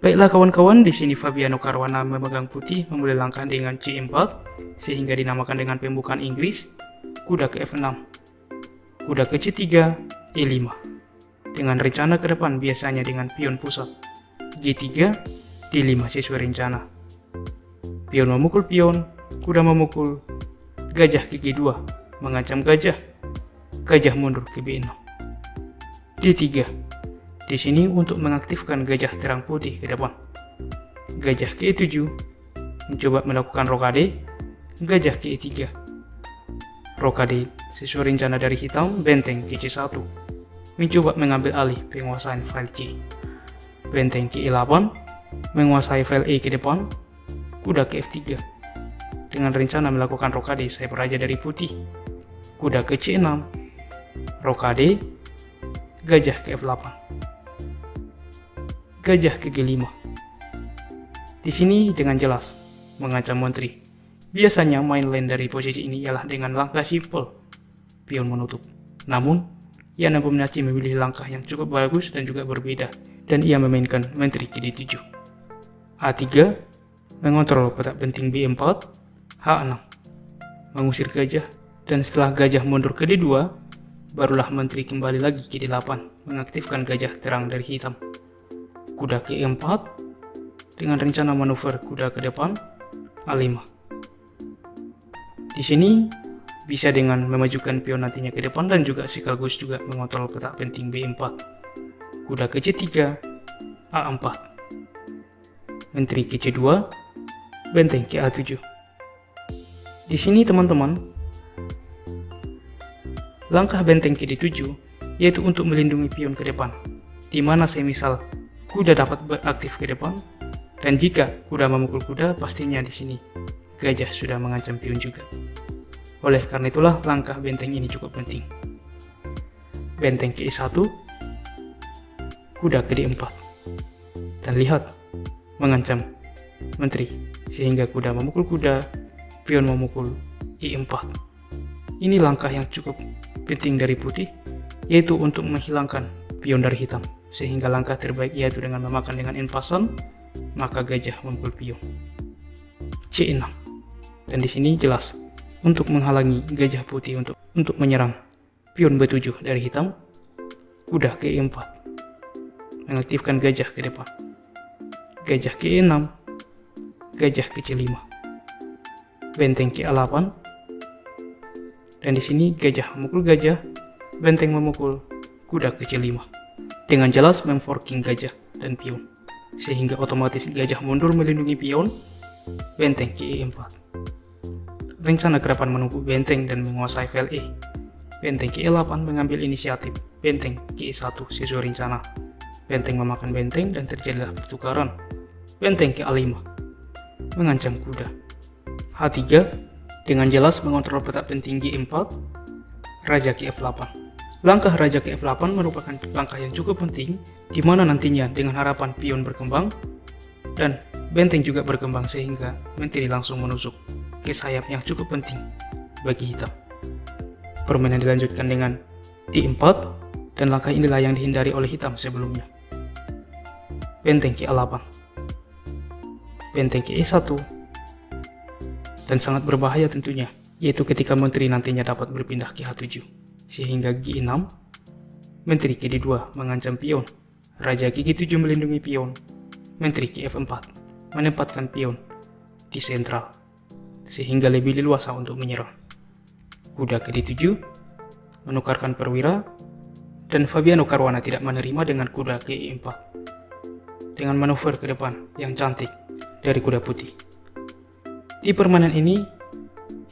Baiklah kawan-kawan, di sini Fabiano Caruana memegang putih, memulai langkah dengan C4 sehingga dinamakan dengan pembukaan Inggris. Kuda ke F6, kuda ke C3, E5. Dengan rencana ke depan biasanya dengan pion pusat G3, D5 sesuai rencana. Pion memukul pion, kuda memukul, gajah ke G2 mengancam gajah, gajah mundur ke B6. D3. Di sini untuk mengaktifkan gajah terang putih ke depan. Gajah ke E7 mencoba melakukan rokade, gajah ke E3. Rokade sesuai rencana dari hitam, benteng ke C1 mencoba mengambil alih penguasaan file C. Benteng ke E8 menguasai file E ke depan, kuda ke F3. Dengan rencana melakukan rokade sayap raja dari putih, kuda ke C6, rokade, gajah ke F8, gajah ke G5. Di sini dengan jelas mengancam menteri. Biasanya main lane dari posisi ini ialah dengan langkah simpel, pion menutup. Namun, Yana Bominachi memilih langkah yang cukup bagus dan juga berbeda, dan ia memainkan menteri ke D7. A3, mengontrol petak penting B4, H6, mengusir gajah, dan setelah gajah mundur ke D2, barulah menteri kembali lagi ke D8, mengaktifkan gajah terang dari hitam. Kuda ke E4, dengan rencana manuver kuda ke depan, A5. Di sini bisa dengan memajukan pion nantinya ke depan dan juga sekaligus juga mengontrol petak penting B4. Kuda ke C3, A4. Menteri ke C2, benteng ke A7. Di sini teman-teman, langkah benteng ke D7 yaitu untuk melindungi pion ke depan, di mana semisal kuda dapat beraktif ke depan, dan jika kuda memukul kuda, pastinya di sini gajah sudah mengancam pion juga. Oleh karena itulah langkah benteng ini cukup penting. Benteng ke E1, kuda ke D4. Dan lihat, mengancam menteri, sehingga kuda memukul kuda, pion memukul E4. Ini langkah yang cukup penting dari putih, yaitu untuk menghilangkan pion dari hitam. Sehingga langkah terbaik yaitu dengan memakan dengan en-passant, maka gajah memukul pion. C6. Dan di sini jelas untuk menghalangi gajah putih untuk menyerang pion B7 dari hitam, kuda ke E4, mengaktifkan gajah ke depan, gajah ke E6, gajah ke C5, benteng ke A8, dan di sini gajah memukul gajah, benteng memukul, kuda ke C5, dengan jelas memforking gajah dan pion, sehingga otomatis gajah mundur melindungi pion, benteng ke E4. Rencana ke depan menumpuk benteng dan menguasai file E. Benteng ke E8 mengambil inisiatif, benteng ke E1 sesuai rencana. Benteng memakan benteng dan terjadilah pertukaran. Benteng ke A5 mengancam kuda. H3 dengan jelas mengontrol petak penting G4, raja ke F8. Langkah raja ke F8 merupakan langkah yang cukup penting, di mana nantinya dengan harapan pion berkembang dan benteng juga berkembang sehingga menteri langsung menusuk ke sayap yang cukup penting bagi hitam. Permainan dilanjutkan dengan D4 dan langkah inilah yang dihindari oleh hitam sebelumnya. Benteng ke A8, benteng ke E1, dan sangat berbahaya tentunya, yaitu ketika menteri nantinya dapat berpindah ke H7, sehingga G6, menteri ke D2 mengancam pion, raja ke G7 melindungi pion, menteri ke F4 menempatkan pion di sentral, sehingga lebih leluasa untuk menyerang. Kuda ke D7 menukarkan perwira, dan Fabiano Caruana tidak menerima dengan kuda ke E4 dengan manuver ke depan yang cantik dari kuda putih. Di permainan ini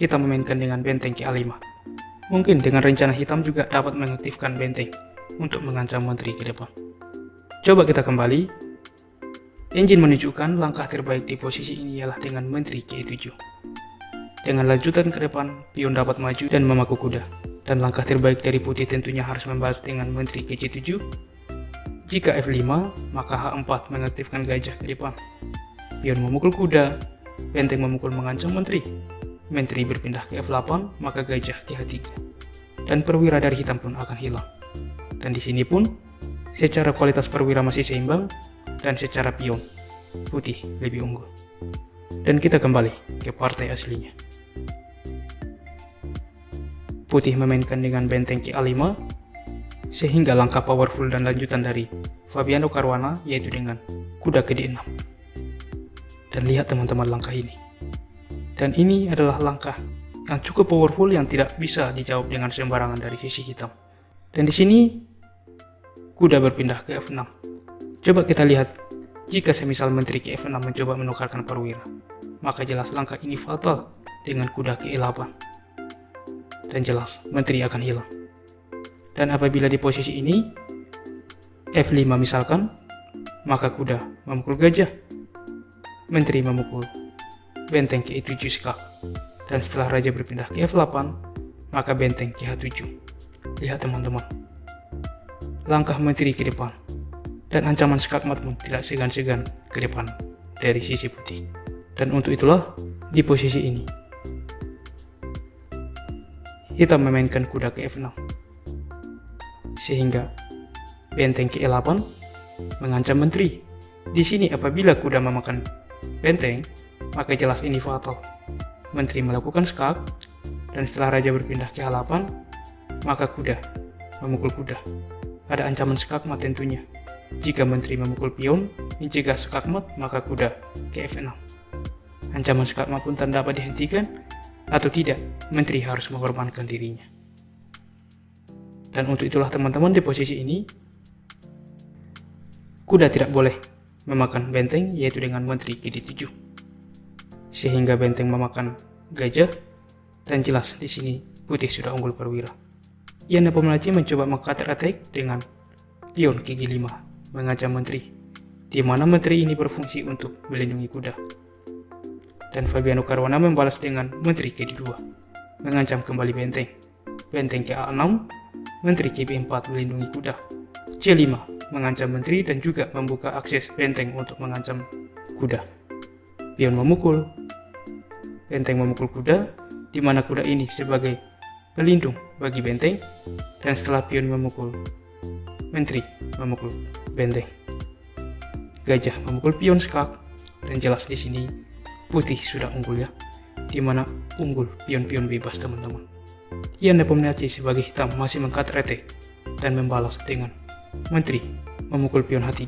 hitam memainkan dengan benteng ke A5. Mungkin dengan rencana hitam juga dapat mengaktifkan benteng untuk mengancam menteri ke depan. Coba kita kembali. Engine menunjukkan langkah terbaik di posisi ini ialah dengan menteri ke E7. Dengan lanjutan ke depan, pion dapat maju dan memaku kuda. Dan langkah terbaik dari putih tentunya harus membalas dengan menteri ke C7. Jika F5, maka H4 mengaktifkan gajah ke depan. Pion memukul kuda, benteng memukul mengancam menteri. Menteri berpindah ke F8, maka gajah ke H3. Dan perwira dari hitam pun akan hilang. Dan di sini pun, secara kualitas perwira masih seimbang, dan secara pion putih lebih unggul. Dan kita kembali ke partai aslinya. Putih memainkan dengan benteng ke A5, sehingga langkah powerful dan lanjutan dari Fabiano Caruana yaitu dengan kuda ke D6. Dan lihat teman-teman langkah ini. Dan ini adalah langkah yang cukup powerful yang tidak bisa dijawab dengan sembarangan dari sisi hitam. Dan di sini kuda berpindah ke F6. Coba kita lihat, jika semisal menteri ke F6 mencoba menukarkan perwira, maka jelas langkah ini fatal dengan kuda ke E8. Dan jelas menteri akan hilang. Dan apabila di posisi ini F5 misalkan, maka kuda memukul gajah, menteri memukul benteng ke E7 skak, dan setelah raja berpindah ke F8, maka benteng ke H7. Lihat teman-teman, langkah menteri ke depan, dan ancaman skakmat pun tidak segan-segan ke depan dari sisi putih. Dan untuk itulah di posisi ini hitam memainkan kuda ke F6, sehingga benteng ke E8 mengancam menteri. Di sini apabila kuda memakan benteng, maka jelas ini fatal. Menteri melakukan skak, dan setelah raja berpindah ke H8, maka kuda memukul kuda. Ada ancaman skakmat tentunya. Jika menteri memukul pion, mencegah skakmat, maka kuda ke F6. Ancaman skakmat pun tak dapat dihentikan, atau tidak, menteri harus mengorbankan dirinya. Dan untuk itulah teman-teman di posisi ini, kuda tidak boleh memakan benteng yaitu dengan menteri ke D7. Sehingga benteng memakan gajah, dan jelas di sini putih sudah unggul perwira. Ian Nepomniachtchi mencoba meng-counter attack dengan pion ke G5 mengancam menteri, di mana menteri ini berfungsi untuk melindungi kuda. Dan Fabiano Caruana membalas dengan menteri ke D2 mengancam kembali benteng. Benteng ke A6, menteri ke B4 melindungi kuda. C5 mengancam menteri dan juga membuka akses benteng untuk mengancam kuda. Pion memukul, benteng memukul kuda, di mana kuda ini sebagai pelindung bagi benteng, dan setelah pion memukul, menteri memukul benteng. Gajah memukul pion skak, dan jelas di sini putih sudah unggul ya, di mana unggul pion-pion bebas teman-teman. Ian Nepomniachtchi sebagai hitam masih meng-counter attack dan membalas dengan menteri memukul pion H3.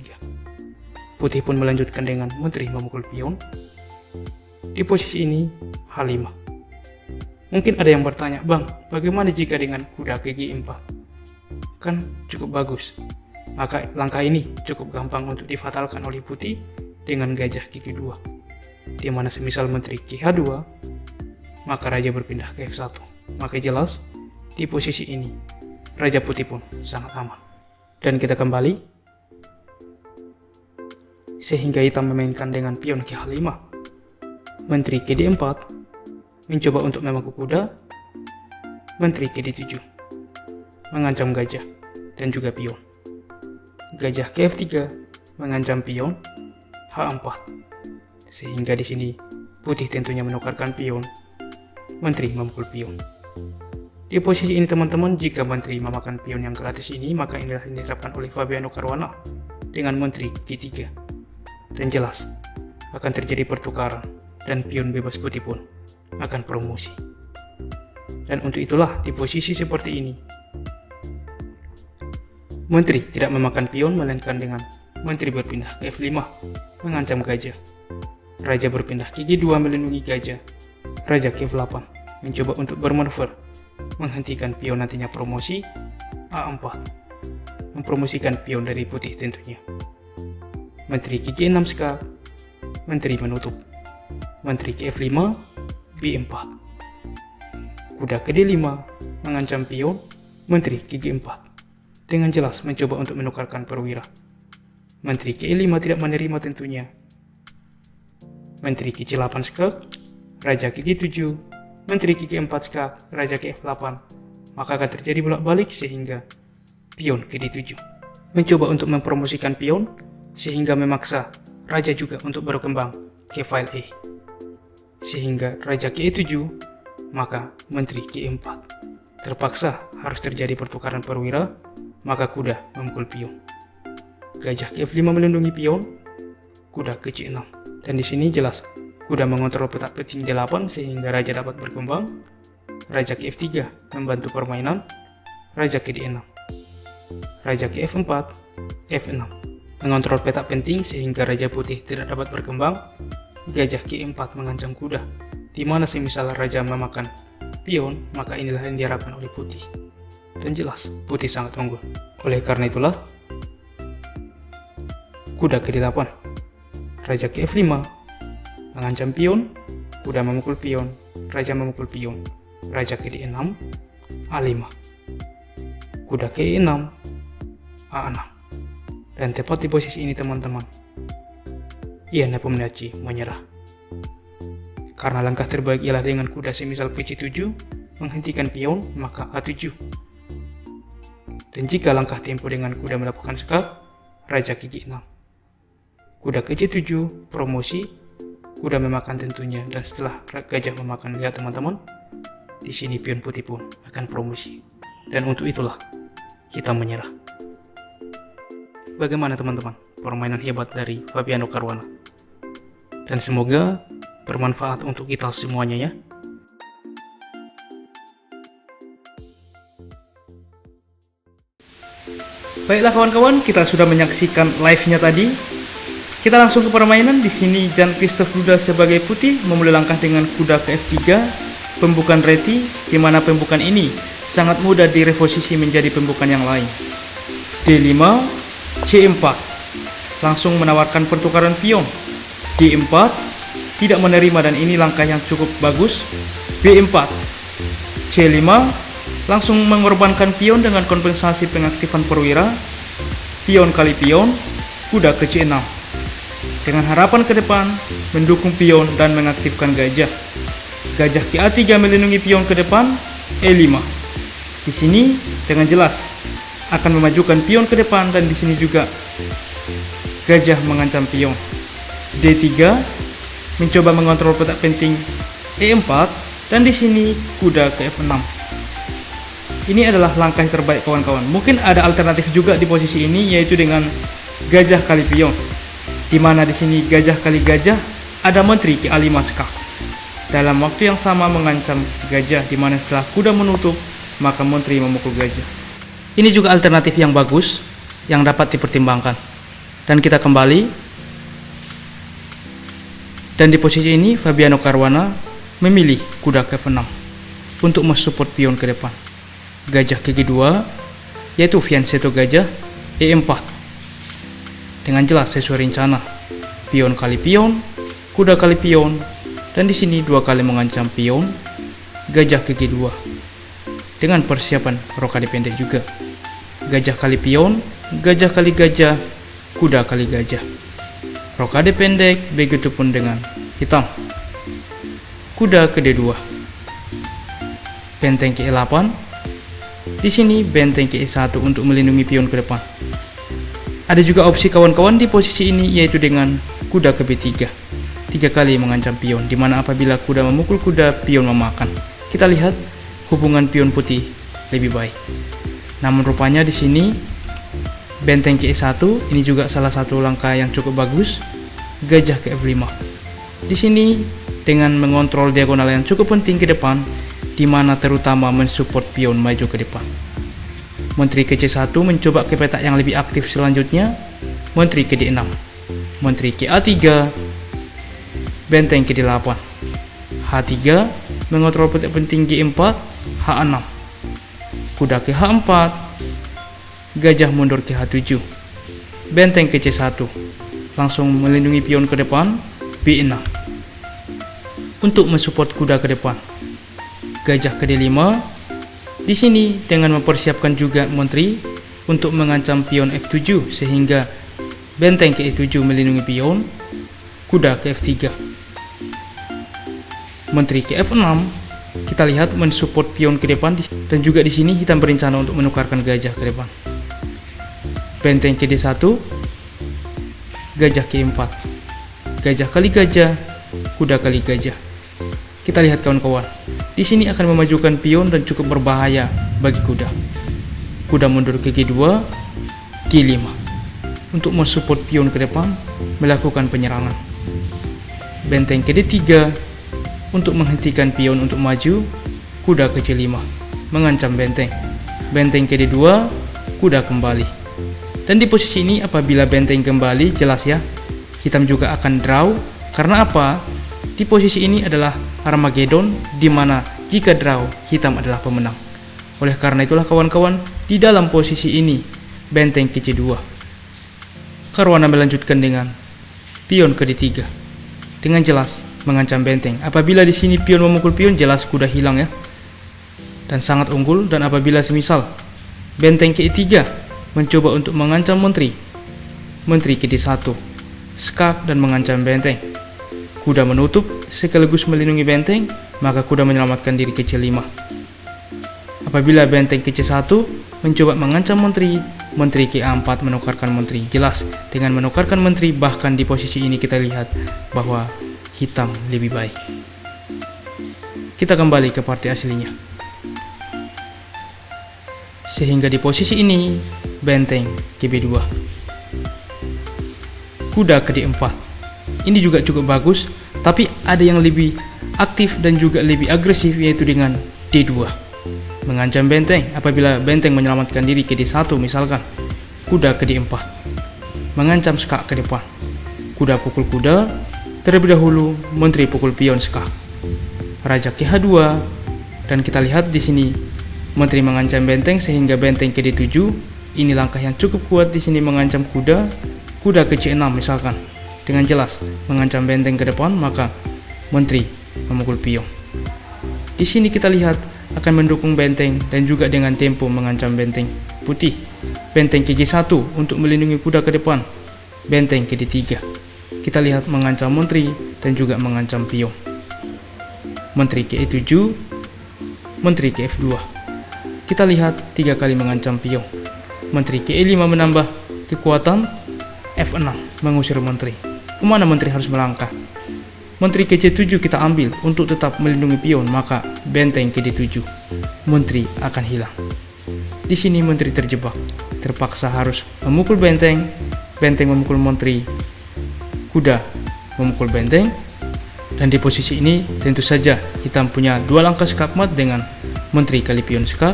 Putih pun melanjutkan dengan menteri memukul pion. Di posisi ini H5. Mungkin ada yang bertanya, bang, bagaimana jika dengan kuda ke G4? Kan cukup bagus. Maka langkah ini cukup gampang untuk difatalkan oleh putih dengan gajah ke G2. Di mana semisal menteri ke H2, maka raja berpindah ke F1. Maka jelas di posisi ini raja putih pun sangat aman. Dan kita kembali, sehingga hitam memainkan dengan pion ke H5, menteri ke D4 mencoba untuk memangku kuda, menteri ke D7 mengancam gajah dan juga pion. Gajah ke F3 mengancam pion H4, sehingga di sini putih tentunya menukarkan pion, menteri memukul pion. Di posisi ini teman-teman, jika menteri memakan pion yang gratis ini, maka inilah yang diterapkan oleh Fabiano Caruana dengan menteri G3. Dan jelas akan terjadi pertukaran dan pion bebas putih pun akan promosi. Dan untuk itulah di posisi seperti ini, menteri tidak memakan pion melainkan dengan menteri berpindah ke F5 mengancam gajah. Raja berpindah ke G2 melindungi gajah. Raja ke F8 mencoba untuk bermanuver menghentikan pion nantinya promosi A4, mempromosikan pion dari putih tentunya. Menteri ke G6 skak, menteri menutup. Menteri ke F5, B4. Kuda ke D5 mengancam pion, menteri ke G4. Dengan jelas mencoba untuk menukarkan perwira. Menteri ke E5 tidak menerima tentunya. Menteri ke C8 skak, raja ke G7, menteri ke G4 skak, raja ke F8. Maka akan terjadi bolak-balik sehingga pion ke D7. Mencoba untuk mempromosikan pion sehingga memaksa raja juga untuk berkembang ke file E. Sehingga raja ke E7, maka menteri ke E4. Terpaksa harus terjadi pertukaran perwira, maka kuda memukul pion. Gajah ke F5 melindungi pion, kuda ke C6. Dan di sini jelas kuda mengontrol petak penting D8 sehingga raja dapat berkembang. Raja ke F3 membantu permainan. Raja ke D6. Raja ke F4, F6 mengontrol petak penting sehingga raja putih tidak dapat berkembang. Gajah ke E4 mengancam kuda, di mana semisal raja memakan pion, maka inilah yang diharapkan oleh putih. Dan jelas putih sangat unggul. Oleh karena itulah kuda ke D8, raja ke F5 mengancam pion, kuda memukul pion, raja memukul pion. Raja ke D6, A5, kuda ke E6, A6. Dan tepat di posisi ini teman-teman, Ian Nepomniachtchi menyerah. Karena langkah terbaik ialah dengan kuda semisal ke C7 menghentikan pion, maka A7. Dan jika langkah tempo dengan kuda melakukan sekak, raja ke G6. Kuda ke C7 promosi, kuda memakan tentunya, dan setelah gajah memakan, lihat teman-teman, di sini pion putih pun akan promosi. Dan untuk itulah kita menyerah. Bagaimana teman-teman permainan hebat dari Fabiano Caruana? Dan semoga bermanfaat untuk kita semuanya ya. Baiklah kawan-kawan, kita sudah menyaksikan live-nya tadi. Kita langsung ke permainan. Di sini Jan-Christoph Duda sebagai putih memulai langkah dengan kuda ke F3, pembukaan reti, di mana pembukaan ini sangat mudah direposisi menjadi pembukaan yang lain. D5, C4, langsung menawarkan pertukaran pion. D4, tidak menerima, dan ini langkah yang cukup bagus. B4, C5, langsung mengorbankan pion dengan kompensasi pengaktifan perwira. Pion kali pion, kuda ke C6. Dengan harapan ke depan, mendukung pion dan mengaktifkan gajah. Gajah ke A3 melindungi pion ke depan, E5. Di sini dengan jelas akan memajukan pion ke depan, dan di sini juga gajah mengancam pion. D3 mencoba mengontrol petak penting E4, dan di sini kuda ke F6. Ini adalah langkah terbaik kawan-kawan. Mungkin ada alternatif juga di posisi ini, yaitu dengan gajah kali pion, di mana di sini gajah kali gajah ada menteri ke A5 sekak. Dalam waktu yang sama mengancam gajah, di mana setelah kuda menutup, maka menteri memukul gajah. Ini juga alternatif yang bagus yang dapat dipertimbangkan. Dan kita kembali. Dan di posisi ini Fabiano Caruana memilih kuda ke F6 untuk mensupport pion ke depan. Gajah ke G2, yaitu fianchetto gajah E4. Dengan jelas sesuai rencana. Pion kali pion, kuda kali pion, dan di sini dua kali mengancam pion. Gajah ke G2 dengan persiapan rokade pendek juga. Gajah kali pion, gajah kali gajah, kuda kali gajah. Rokade pendek, begitu pun dengan hitam. Kuda ke D2. Benteng ke E8. Di sini benteng ke E1 untuk melindungi pion ke depan. Ada juga opsi kawan-kawan di posisi ini, yaitu dengan kuda ke B3. 3 kali mengancam pion, dimana apabila kuda memukul kuda, pion memakan. Kita lihat hubungan pion putih lebih baik. Namun rupanya di sini benteng ke E1 ini juga salah satu langkah yang cukup bagus. Gajah ke F5. Di sini dengan mengontrol diagonal yang cukup penting ke depan, di mana terutama mensupport pion maju ke depan. Menteri ke C1 mencoba ke petak yang lebih aktif selanjutnya. Menteri ke D6. Menteri ke A3. Benteng ke D8. H3 mengontrol petak penting G4. H6. Kuda ke H4. Gajah mundur ke H7. Benteng ke C1 langsung melindungi pion ke depan. B6 untuk mensupport kuda ke depan. Gajah ke D5. Di sini dengan mempersiapkan juga menteri untuk mengancam pion F7 sehingga benteng ke E7 melindungi pion. Kuda ke F3. Menteri ke F6, kita lihat mensupport pion ke depan, dan juga di sini hitam berencana untuk menukarkan gajah ke depan. Benteng ke D1, gajah ke E4, gajah kali gajah, kuda kali gajah. Kita lihat kawan-kawan, di sini akan memajukan pion dan cukup berbahaya bagi kuda. Kuda mundur ke G2, G5. untuk mensupport pion ke depan melakukan penyerangan. Benteng ke D3 untuk menghentikan pion untuk maju, kuda ke C5 mengancam benteng. Benteng ke D2, kuda kembali. Dan di posisi ini apabila benteng kembali, jelas ya, hitam juga akan draw. Karena apa? Di posisi ini adalah Armageddon, di mana jika draw, hitam adalah pemenang. Oleh karena itulah kawan-kawan, di dalam posisi ini benteng ke C2. Caruana melanjutkan dengan pion ke D3 dengan jelas mengancam benteng. Apabila di sini pion memukul pion, jelas kuda hilang ya, dan sangat unggul. Dan apabila semisal benteng ke E3 mencoba untuk mengancam menteri ke D1 skak dan mengancam benteng, kuda menutup sekaligus melindungi benteng, maka kuda menyelamatkan diri ke C5. Apabila benteng ke C1 mencoba mengancam menteri ke A4 menukarkan menteri. Jelas dengan menukarkan menteri, bahkan di posisi ini kita lihat bahwa hitam lebih baik. Kita kembali ke partai aslinya. Sehingga di posisi ini benteng ke B2, kuda ke D4. Ini juga cukup bagus, tapi ada yang lebih aktif dan juga lebih agresif, yaitu dengan D2 mengancam benteng. Apabila benteng menyelamatkan diri ke D1 misalkan, kuda ke D4 mengancam skak ke depan. Kuda pukul kuda, terlebih dahulu menteri pukul pion skak. Raja ke H2, dan kita lihat di sini menteri mengancam benteng sehingga benteng ke D7. Ini langkah yang cukup kuat di sini mengancam kuda. Kuda ke C6 misalkan, dengan jelas mengancam benteng ke depan, maka menteri memukul pion. Di sini kita lihat akan mendukung benteng dan juga dengan tempo mengancam benteng putih. Benteng ke G1 untuk melindungi kuda ke depan. Benteng ke D3, kita lihat mengancam menteri dan juga mengancam pion. Menteri ke E7, menteri ke F2, kita lihat 3 kali mengancam pion. Menteri ke E5 menambah kekuatan. F6 mengusir menteri. Kemana menteri harus melangkah? Menteri ke C7 kita ambil untuk tetap melindungi pion, maka benteng ke D7, menteri akan hilang. Di sini menteri terjebak, terpaksa harus memukul benteng. Benteng memukul menteri, kuda memukul benteng. Dan di posisi ini tentu saja hitam punya 2 langkah skakmat dengan menteri kali pion skak.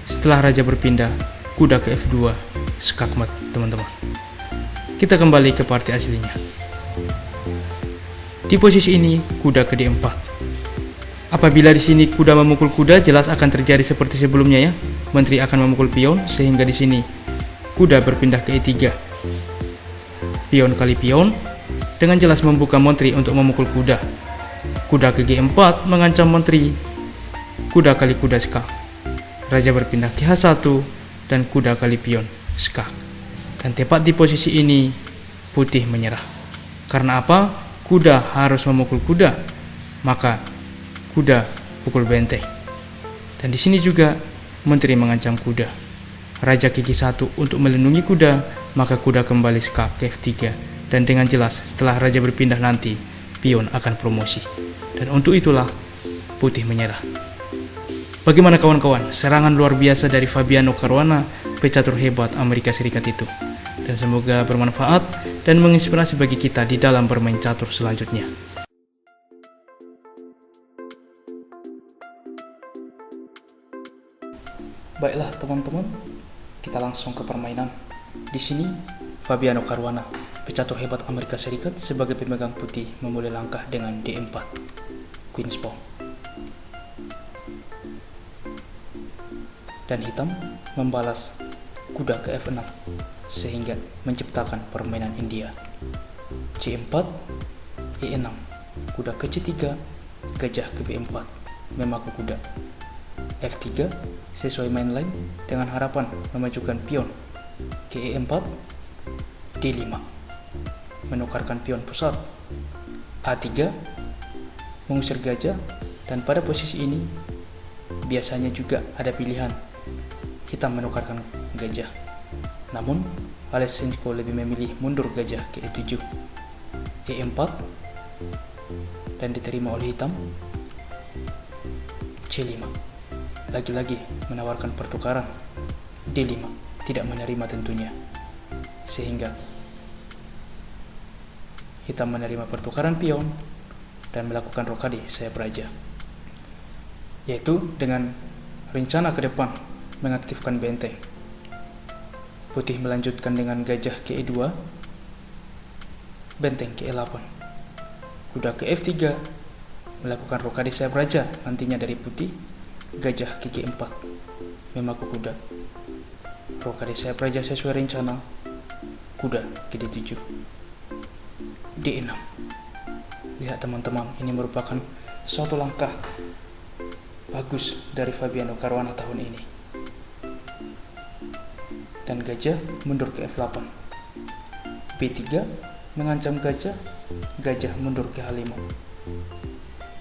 Setelah raja berpindah, kuda ke F2 skakmat teman-teman. Kita kembali ke partai aslinya. Di posisi ini kuda ke D4. Apabila di sini kuda memukul kuda, jelas akan terjadi seperti sebelumnya ya. Menteri akan memukul pion sehingga di sini kuda berpindah ke E3. Pion kali pion dengan jelas membuka menteri untuk memukul kuda. Kuda ke G4 mengancam menteri. Kuda kali kuda skak. Raja berpindah ke H1 dan kuda kali pion skak. Dan tepat di posisi ini putih menyerah. Karena apa? Kuda harus memukul kuda, maka kuda pukul benteng. Dan di sini juga menteri mengancam kuda. Raja ke G1 untuk melindungi kuda, maka kuda kembali skak ke F3. Dan dengan jelas setelah raja berpindah nanti, pion akan promosi. Dan untuk itulah putih menyerah. Bagaimana kawan-kawan? Serangan luar biasa dari Fabiano Caruana, pecatur hebat Amerika Serikat itu. Dan semoga bermanfaat dan menginspirasi bagi kita di dalam bermain catur selanjutnya. Baiklah teman-teman, kita langsung ke permainan. Di sini Fabiano Caruana, pecatur hebat Amerika Serikat, sebagai pemegang putih memulai langkah dengan D4, Queen's Pawn. Dan hitam membalas kuda ke F6 sehingga menciptakan permainan India. C4, E6, kuda ke C3, gajah ke B4, memaku kuda. F3 sesuai main line dengan harapan memajukan pion ke E4, D5 menukarkan pion pusat. A3 mengusir gajah, dan pada posisi ini biasanya juga ada pilihan hitam menukarkan gajah. Namun Aleksenko lebih memilih mundur gajah ke E7, E4, dan diterima oleh hitam. C5 lagi-lagi menawarkan pertukaran. D5 tidak menerima tentunya. sehingga hitam menerima pertukaran pion dan melakukan rokade sayap raja, yaitu dengan rencana ke depan mengaktifkan benteng. Putih melanjutkan dengan gajah ke E2, benteng ke E8, kuda ke F3, melakukan rokade sayap raja nantinya dari putih, gajah ke G4, memaku kuda, rokade sayap raja sesuai rencana, kuda ke D7, D6. Lihat teman-teman, ini merupakan suatu langkah bagus dari Fabiano Caruana tahun ini. Dan gajah mundur ke F8, B3 mengancam gajah, gajah mundur ke H5,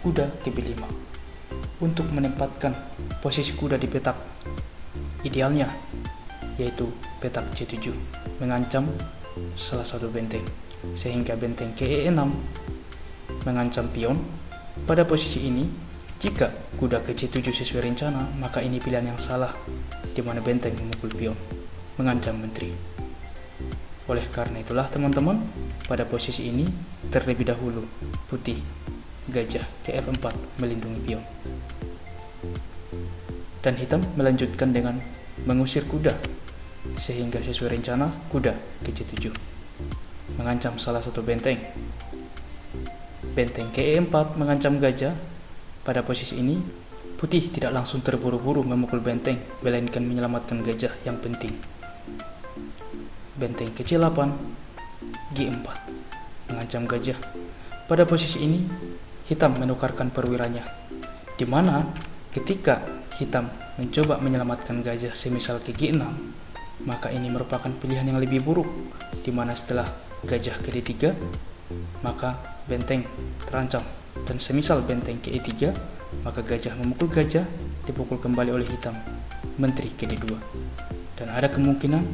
kuda ke B5 untuk menempatkan posisi kuda di petak idealnya, yaitu petak C7, mengancam salah satu benteng, sehingga benteng ke E6 mengancam pion. Pada posisi ini, jika kuda ke C7 sesuai rencana, maka ini pilihan yang salah, di mana benteng memukul pion, mengancam menteri. Oleh karena itulah teman-teman, pada posisi ini terlebih dahulu putih, gajah ke F4 melindungi pion. Dan hitam melanjutkan dengan mengusir kuda, sehingga sesuai rencana kuda ke C7, mengancam salah satu benteng. Benteng ke E4 mengancam gajah. Pada posisi ini, putih tidak langsung terburu-buru memukul benteng, melainkan menyelamatkan gajah yang penting. Benteng ke C8, G4 mengancam gajah. Pada posisi ini, hitam menukarkan perwiranya, di mana ketika hitam mencoba menyelamatkan gajah semisal ke G6, maka ini merupakan pilihan yang lebih buruk, di mana setelah gajah ke D3, maka benteng terancam, dan semisal benteng ke E3, maka gajah memukul gajah, dipukul kembali oleh hitam, menteri ke D2, dan ada kemungkinan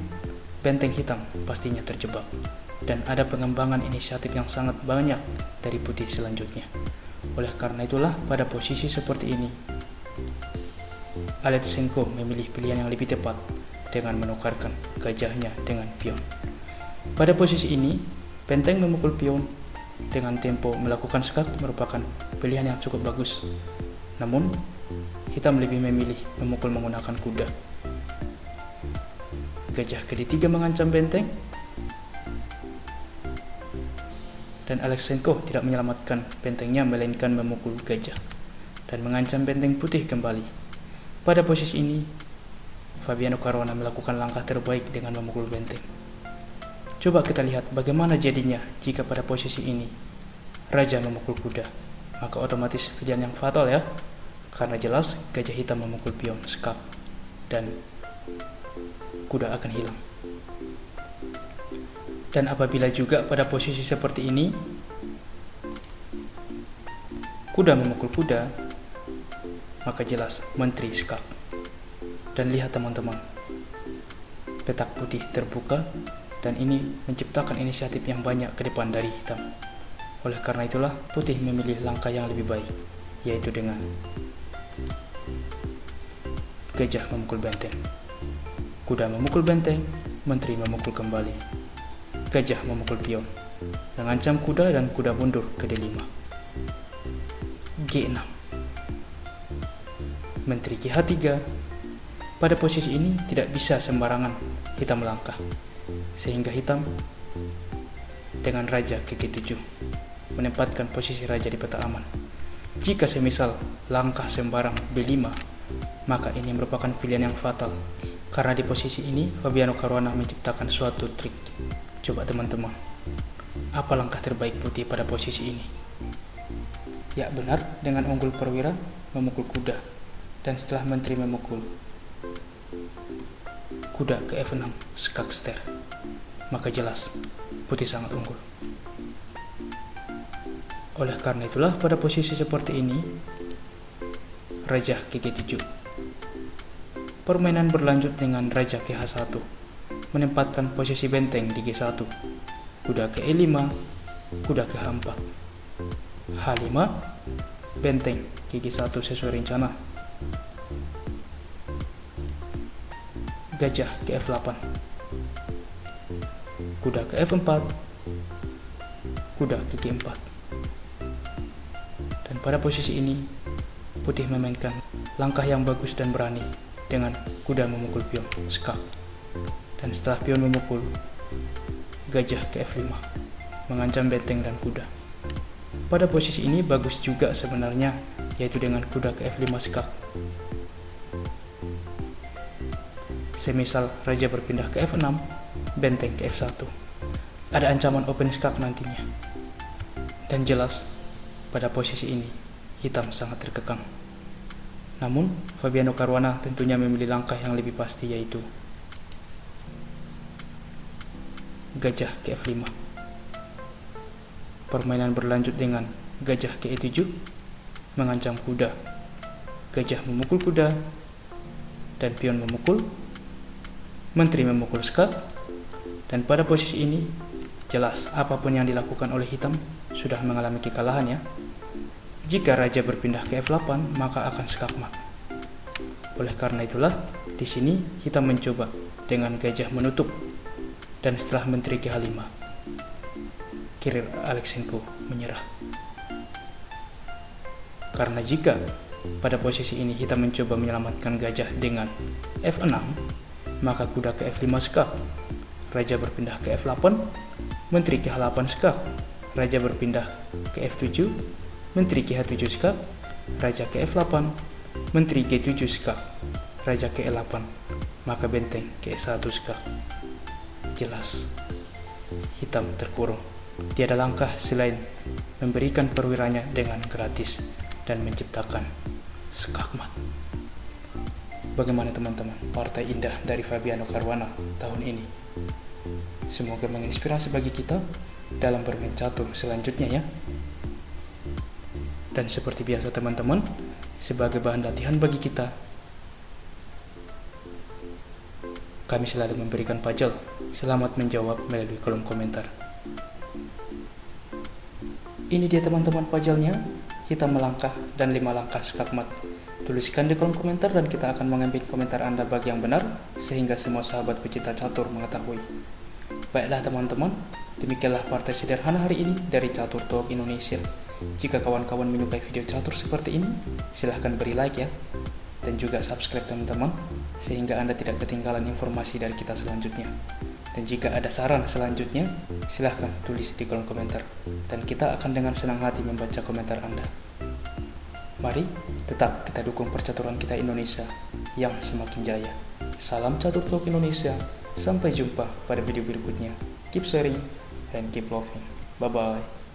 benteng hitam pastinya terjebak, dan ada pengembangan inisiatif yang sangat banyak dari putih selanjutnya. Oleh karena itulah pada posisi seperti ini, Aletsenko memilih pilihan yang lebih tepat dengan menukarkan gajahnya dengan pion. Pada posisi ini, benteng memukul pion dengan tempo melakukan skak merupakan pilihan yang cukup bagus. Namun, hitam lebih memilih memukul menggunakan kuda. Gajah ke D3 mengancam benteng, dan Aletsenko tidak menyelamatkan bentengnya, melainkan memukul gajah dan mengancam benteng putih kembali. Pada posisi ini, Fabiano Caruana melakukan langkah terbaik dengan memukul benteng. Coba kita lihat bagaimana jadinya jika pada posisi ini raja memukul kuda, maka otomatis pilihan yang fatal ya, karena jelas gajah hitam memukul pion skak dan kuda akan hilang. Dan apabila juga pada posisi seperti ini kuda memukul kuda, maka jelas menteri skak. Dan lihat teman-teman, petak putih terbuka, dan ini menciptakan inisiatif yang banyak ke depan dari hitam. Oleh karena itulah putih memilih langkah yang lebih baik, yaitu dengan gajah memukul benteng, kuda memukul benteng, menteri memukul kembali, gajah memukul pion, mengancam kuda dan kuda mundur ke D5, G6, menteri ke H3. Pada posisi ini tidak bisa sembarangan hitam melangkah, sehingga hitam dengan raja ke G7 menempatkan posisi raja di peta aman. Jika semisal langkah sembarang B5, maka ini merupakan pilihan yang fatal, karena di posisi ini Fabiano Caruana menciptakan suatu trik. Coba teman-teman, apa langkah terbaik putih pada posisi ini? Ya benar, dengan unggul perwira memukul kuda, dan setelah menteri memukul kuda ke F6 skak ster, maka jelas putih sangat unggul. Oleh karena itulah pada posisi seperti ini raja ke G7. Permainan berlanjut dengan raja ke H1, menempatkan posisi benteng di G1, kuda ke E5, kuda ke H4, H5, benteng ke G1 sesuai rencana, gajah ke F8, kuda ke F4, kuda ke G4. Dan pada posisi ini, putih memainkan langkah yang bagus dan berani dengan kuda memukul pion skak. Dan setelah pion memukul, gajah ke F5 mengancam benteng dan kuda. Pada posisi ini bagus juga sebenarnya, yaitu dengan kuda ke F5 skak. Semisal raja berpindah ke F6, benteng ke F1. Ada ancaman open skak nantinya. Dan jelas, pada posisi ini, hitam sangat terkekang. Namun, Fabiano Caruana tentunya memilih langkah yang lebih pasti, yaitu gajah ke F5. Permainan berlanjut dengan gajah ke E7, mengancam kuda. Gajah memukul kuda, dan pion memukul, menteri memukul skak. Dan pada posisi ini, jelas apapun yang dilakukan oleh hitam sudah mengalami kekalahan ya. Jika raja berpindah ke F8, maka akan skak mat. Oleh karena itulah, di sini hitam mencoba dengan gajah menutup, dan setelah menteri ke H5, Kirill Aleksenko menyerah. Karena jika pada posisi ini hitam mencoba menyelamatkan gajah dengan F6, maka kuda ke F5 skak, raja berpindah ke F8, menteri ke H8 skak, raja berpindah ke F7, menteri ke H7 skak, raja ke F8, menteri G7 skak, raja ke E8, maka benteng ke E1 skak. Jelas, hitam terkurung. Tiada langkah selain memberikan perwiranya dengan gratis dan menciptakan skak mat. Bagaimana teman-teman, partai indah dari Fabiano Caruana tahun ini? Semoga menginspirasi bagi kita dalam bermain catur selanjutnya ya. Dan seperti biasa teman-teman, sebagai bahan latihan bagi kita, kami selalu memberikan puzzle. Selamat menjawab melalui kolom komentar. Ini dia teman-teman puzzle-nya, hitam melangkah dan 5 langkah skak mat. Tuliskan di kolom komentar dan kita akan mengambil komentar Anda bagi yang benar, sehingga semua sahabat pecinta catur mengetahui. Baiklah teman-teman, demikianlah partai sederhana hari ini dari Catur Talk Indonesia. Jika kawan-kawan menyukai video catur seperti ini, silahkan beri like ya, dan juga subscribe teman-teman, sehingga Anda tidak ketinggalan informasi dari kita selanjutnya. Dan jika ada saran selanjutnya, silahkan tulis di kolom komentar, dan kita akan dengan senang hati membaca komentar Anda. Mari tetap kita dukung percaturan kita Indonesia yang semakin jaya. Salam Catur Talk Indonesia, sampai jumpa pada video berikutnya. Keep sharing and keep loving. Bye-bye.